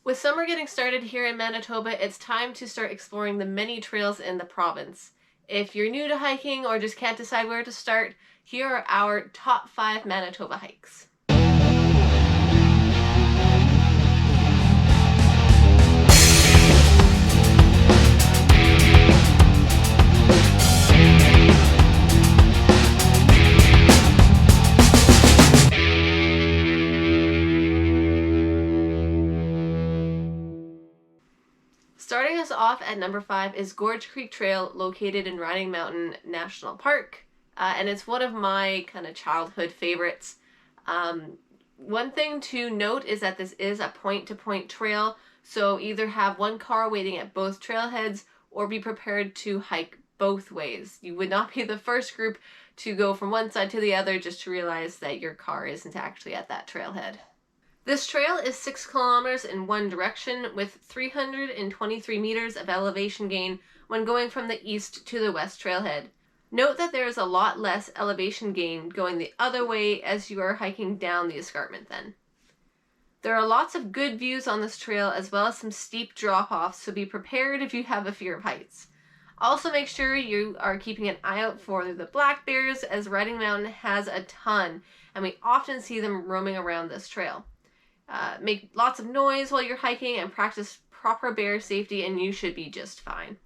With summer getting started here in Manitoba, it's time to start exploring the many trails in the province. If you're new to hiking or just can't decide where to start, here are our top 5 Manitoba hikes. Starting us off at number 5 is Gorge Creek Trail, located in Riding Mountain National Park, and it's one of my kind of childhood favorites. One thing to note is that this is a point-to-point trail, so either have one car waiting at both trailheads or be prepared to hike both ways. You would not be the first group to go from one side to the other just to realize that your car isn't actually at that trailhead. This trail is 6 kilometers in one direction with 323 meters of elevation gain when going from the east to the west trailhead. Note that there is a lot less elevation gain going the other way as you are hiking down the escarpment then. There are lots of good views on this trail as well as some steep drop-offs, so be prepared if you have a fear of heights. Also make sure you are keeping an eye out for the black bears, as Riding Mountain has a ton and we often see them roaming around this trail. Make lots of noise while you're hiking and practice proper bear safety and you should be just fine.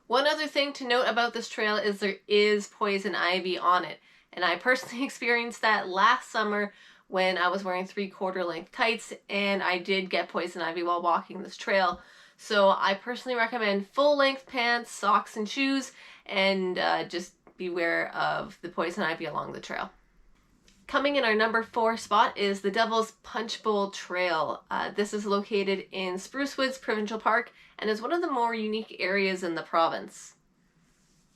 One other thing to note about this trail is there is poison ivy on it, and I personally experienced that last summer when I was wearing 3/4 length tights and I did get poison ivy while walking this trail. So I personally recommend full length pants, socks, and shoes, and just beware of the poison ivy along the trail. Coming in our number 4 spot is the Devil's Punchbowl Trail. This is located in Spruce Woods Provincial Park and is one of the more unique areas in the province.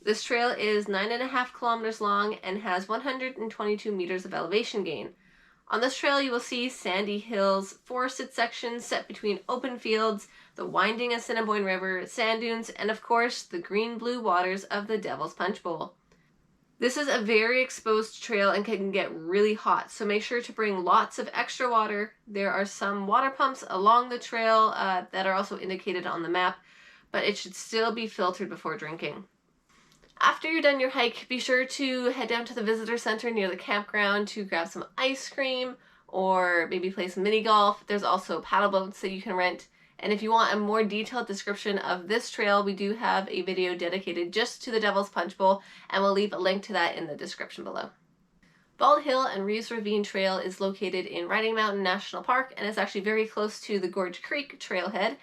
This trail is 9.5 kilometers long and has 122 meters of elevation gain. On this trail you will see sandy hills, forested sections set between open fields, the winding Assiniboine River, sand dunes, and of course the green-blue waters of the Devil's Punchbowl. This is a very exposed trail and can get really hot, so make sure to bring lots of extra water. There are some water pumps along the trail that are also indicated on the map, but it should still be filtered before drinking. After you're done your hike, be sure to head down to the visitor center near the campground to grab some ice cream or maybe play some mini golf. There's also paddle boats that you can rent. And if you want a more detailed description of this trail, we do have a video dedicated just to the Devil's Punchbowl, and we'll leave a link to that in the description below. Bald Hill and Reeves Ravine Trail is located in Riding Mountain National Park and is actually very close to the Gorge Creek trailhead.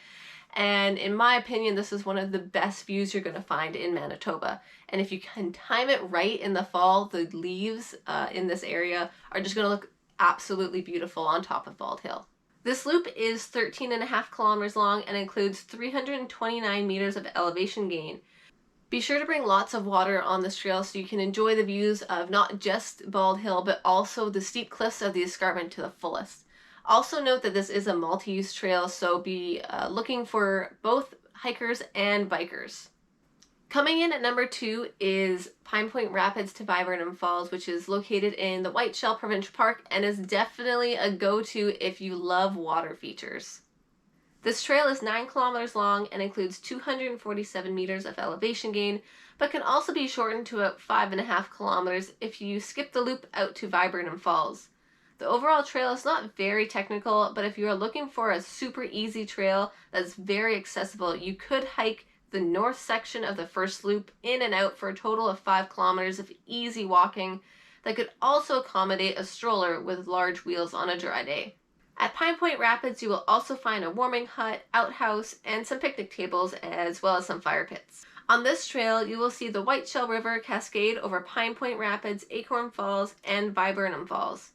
And in my opinion, this is one of the best views you're going to find in Manitoba. And if you can time it right in the fall, the leaves in this area are just going to look absolutely beautiful on top of Bald Hill. This loop is 13.5 kilometers long and includes 329 meters of elevation gain. Be sure to bring lots of water on this trail so you can enjoy the views of not just Bald Hill, but also the steep cliffs of the escarpment to the fullest. Also note that this is a multi-use trail, so be looking for both hikers and bikers. Coming in at number 2 is Pine Point Rapids to Viburnum Falls, which is located in the Whiteshell Provincial Park and is definitely a go-to if you love water features. This trail is 9 kilometers long and includes 247 meters of elevation gain, but can also be shortened to about 5.5 kilometers if you skip the loop out to Viburnum Falls. The overall trail is not very technical, but if you are looking for a super easy trail that's very accessible, you could hike the north section of the first loop in and out for a total of 5 kilometers of easy walking that could also accommodate a stroller with large wheels on a dry day. At Pine Point Rapids, you will also find a warming hut, outhouse, and some picnic tables, as well as some fire pits. On this trail, you will see the Whiteshell River cascade over Pine Point Rapids, Acorn Falls, and Viburnum Falls.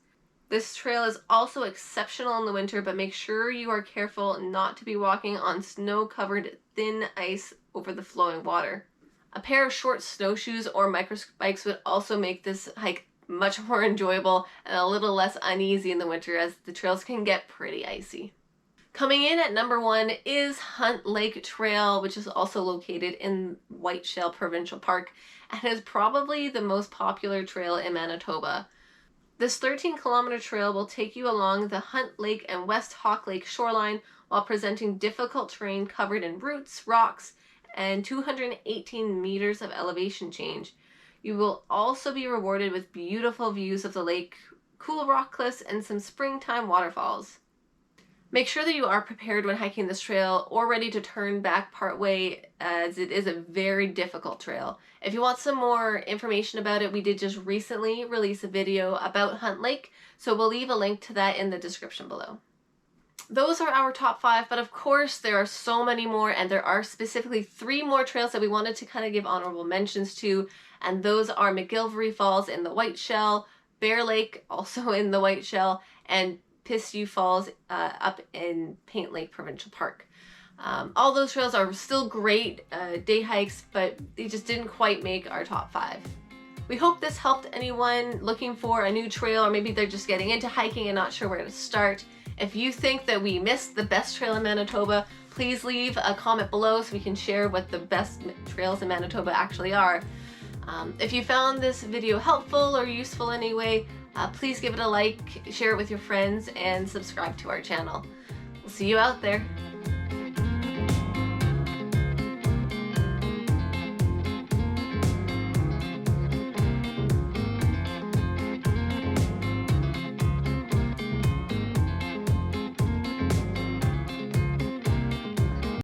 This trail is also exceptional in the winter, but make sure you are careful not to be walking on snow-covered thin ice over the flowing water. A pair of short snowshoes or micro bikes would also make this hike much more enjoyable and a little less uneasy in the winter, as the trails can get pretty icy. Coming in at number 1 is Hunt Lake Trail, which is also located in Whiteshell Provincial Park and is probably the most popular trail in Manitoba. This 13-kilometer trail will take you along the Hunt Lake and West Hawk Lake shoreline while presenting difficult terrain covered in roots, rocks, and 218 meters of elevation change. You will also be rewarded with beautiful views of the lake, cool rock cliffs, and some springtime waterfalls. Make sure that you are prepared when hiking this trail or ready to turn back partway, as it is a very difficult trail. If you want some more information about it, we did just recently release a video about Hunt Lake, so we'll leave a link to that in the description below. Those are our top 5, but of course there are so many more, and there are specifically 3 more trails that we wanted to kind of give honorable mentions to, and those are McGilvery Falls in the White Shell, Bear Lake also in the White Shell, and Pistue Falls up in Paint Lake Provincial Park. All those trails are still great day hikes, but they just didn't quite make our top 5. We hope this helped anyone looking for a new trail, or maybe they're just getting into hiking and not sure where to start. If you think that we missed the best trail in Manitoba, please leave a comment below so we can share what the best trails in Manitoba actually are. If you found this video helpful or useful in any way, please give it a like, share it with your friends, and subscribe to our channel. We'll see you out there.